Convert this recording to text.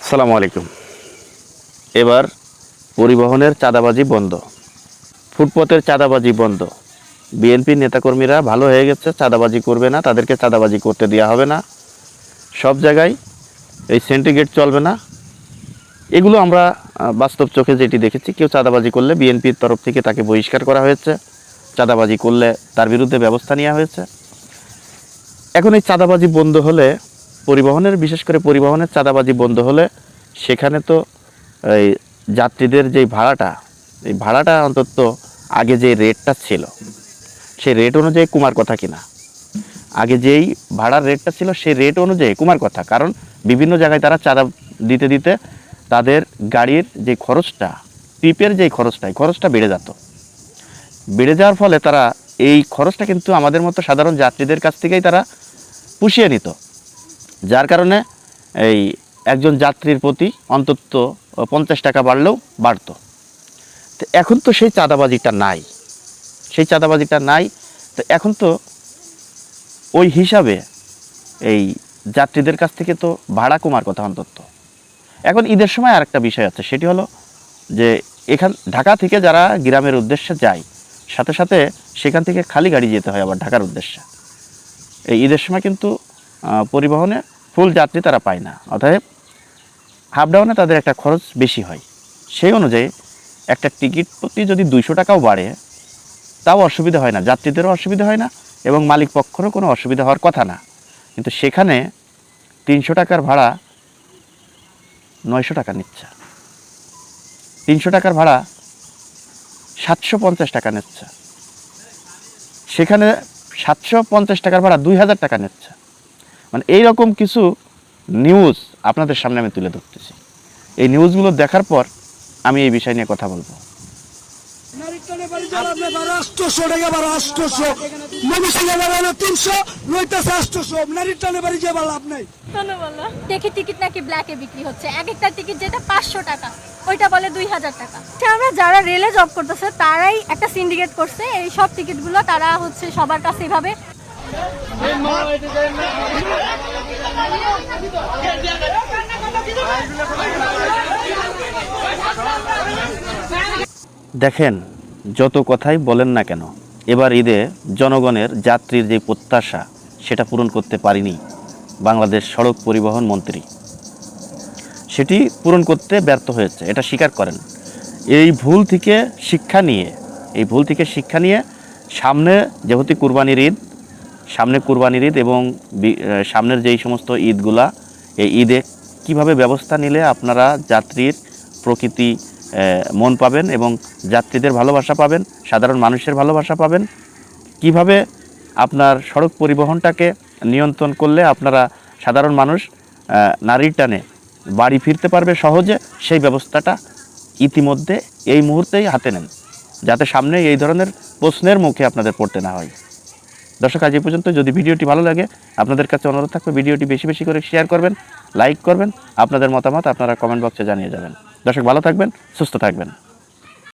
আসসালামু আলাইকুম। এবার পরিবহনের চাঁদাবাজি বন্ধ, ফুটপথের চাঁদাবাজি বন্ধ। বিএনপির নেতাকর্মীরা ভালো হয়ে গেছে, চাঁদাবাজি করবে না, তাদেরকে চাঁদাবাজি করতে দেওয়া হবে না। সব জায়গায় এই সেন্টিগ্রেড চলবে না। এগুলো আমরা বাস্তব চোখে যেটি দেখেছি, কেউ চাঁদাবাজি করলে বিএনপির তরফ থেকে তাকে বহিষ্কার করা হয়েছে, চাঁদাবাজি করলে তার বিরুদ্ধে ব্যবস্থা নেওয়া হয়েছে। এখন এই চাঁদাবাজি বন্ধ হলে, বিশেষ করে পরিবহনের চাঁদাবাজি বন্ধ হলে, সেখানে তো এই যাত্রীদের যেই ভাড়াটা, এই ভাড়াটা অন্তত আগে যে রেটটা ছিল সেই রেট অনুযায়ী কমার কথা কিনা। আগে যেই ভাড়ার রেটটা ছিল সেই রেট অনুযায়ী কমার কথা, কারণ বিভিন্ন জায়গায় তারা চাঁদা দিতে দিতে তাদের গাড়ির যে খরচটা, ট্রিপের যেই খরচটা বেড়ে যেত। বেড়ে যাওয়ার ফলে তারা এই খরচটা কিন্তু আমাদের মতো সাধারণ যাত্রীদের কাছ থেকেই তারা পুষিয়ে নিত, যার কারণে এই একজন যাত্রীর প্রতি অন্তত 50 টাকা বাড়লেও বাড়তো। তো এখন তো সেই চাঁদাবাজিটা নাই, তো এখন তো ওই হিসাবে এই যাত্রীদের কাছ থেকে তো ভাড়া কমার কথা অন্তত। এখন ঈদের সময় আরেকটা বিষয় আছে, সেটি হলো যে ঢাকা থেকে যারা গ্রামের উদ্দেশ্যে যায়, সাথে সাথে সেখান থেকে খালি গাড়ি যেতে হয় আবার ঢাকার উদ্দেশ্যে। এই ঈদের সময় কিন্তু পরিবহনে ফুল যাত্রী তারা পায় না, অতএব হাফ ডাউনে তাদের একটা খরচ বেশি হয়। সেই অনুযায়ী একটা টিকিট প্রতি যদি 200 টাকাও বাড়ে, তাও অসুবিধা হয় না, যাত্রীদেরও অসুবিধা হয় না এবং মালিক পক্ষেরও কোনো অসুবিধা হওয়ার কথা না। কিন্তু সেখানে 300 টাকার ভাড়া 900 টাকা নিচ্ছে, 300 টাকার ভাড়া 750 টাকা নিচ্ছে, সেখানে 750 টাকার ভাড়া 2000 টাকা নিচ্ছে। মানে এইরকম কিছু নিউজ আপনাদের সামনে আমি তুলে ধরতেছি। এই নিউজগুলো দেখার পর আমি এই বিষয় নিয়ে কথা বলবো। দেখি টিকিট নাকি ব্ল্যাকে বিক্রি হচ্ছে, এক একটা টিকিট যেটা 500 টাকা, ওইটা বলে 2000 টাকা। আমরা যারা রেলে জব করতেছে তারাই একটা সিন্ডিকেট করছে, এই সব টিকিটগুলো তারা হচ্ছে সবার কাছে এভাবে। দেখেন, যত কথাই বলেন না কেন, এবার ঈদে জনগণের যাত্রীর যে প্রত্যাশা সেটা পূরণ করতে পারিনি বাংলাদেশ সড়ক পরিবহন মন্ত্রী। সেটি পূরণ করতে ব্যর্থ হয়েছে, এটা স্বীকার করেন। এই ভুল থেকে শিক্ষা নিয়ে সামনে যেহেতু কুরবানির ঈদ এবং সামনের যেই সমস্ত ঈদগুলা, এই ঈদে কিভাবে ব্যবস্থা নিলে আপনারা যাত্রীর প্রকৃতি মন পাবেন এবং যাত্রীদের ভালোবাসা পাবেন, সাধারণ মানুষের ভালোবাসা পাবেন, কিভাবে আপনার সড়ক পরিবহনটাকে নিয়ন্ত্রণ করলে আপনারা সাধারণ মানুষ নারীর টানে বাড়ি ফিরতে পারবে সহজে, সেই ব্যবস্থাটা ইতিমধ্যে এই মুহূর্তেই হাতে নেন, যাতে সামনে এই ধরনের প্রশ্নের মুখে আপনাদের পড়তে না হয়। দর্শক, আজ এই পর্যন্ত। যদি ভিডিওটি ভালো লাগে, আপনাদের কাছে অনুরোধ থাকবে ভিডিওটি বেশি বেশি করে শেয়ার করবেন, লাইক করবেন, আপনাদের মতামত আপনারা কমেন্ট বক্সে জানিয়ে যাবেন। দর্শক, ভালো থাকবেন, সুস্থ থাকবেন।